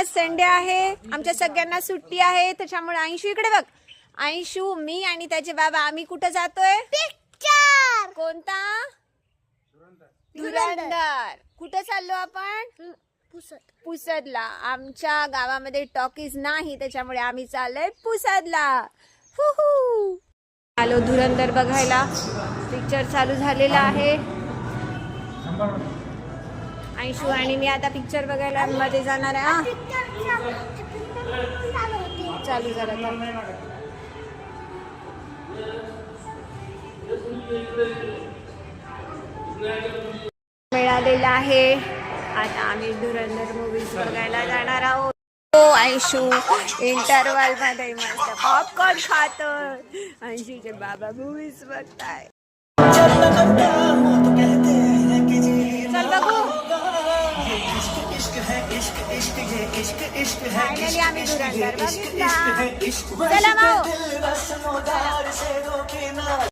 आज संडे आहे, आमच्या सगळ्यांना सुट्टी आहे, त्याच्यामुळे आयशू इकडे बघ. आयशू, मी आणि त्याचे बाबा आम्ही कुठं जातोय? पिक्चर. कोणता? धुरंधर. कुठं चाललो आपण? पुसदला. आमच्या गावामध्ये टॉकीज नाही, त्याच्यामुळे आम्ही चाललोय पुसदला. हुहू. आलो धुरंधर बघायला. पिक्चर चालू झालेला आहे. आयशू आणि मी आता पिक्चर बघायला मध्ये जाणार आहे. चालू झाला. मिळालेला आहे. आता आम्ही धुरंधर मूवीज बघायला जाणार आहोत. आयशू इंटरवल मध्ये मस्त पॉपकॉर्न खातो. आयशूचे बाबा मूवीज बघताय. चल बघू. फायनली आम्ही धुरंधर बघितला. चला भाऊ.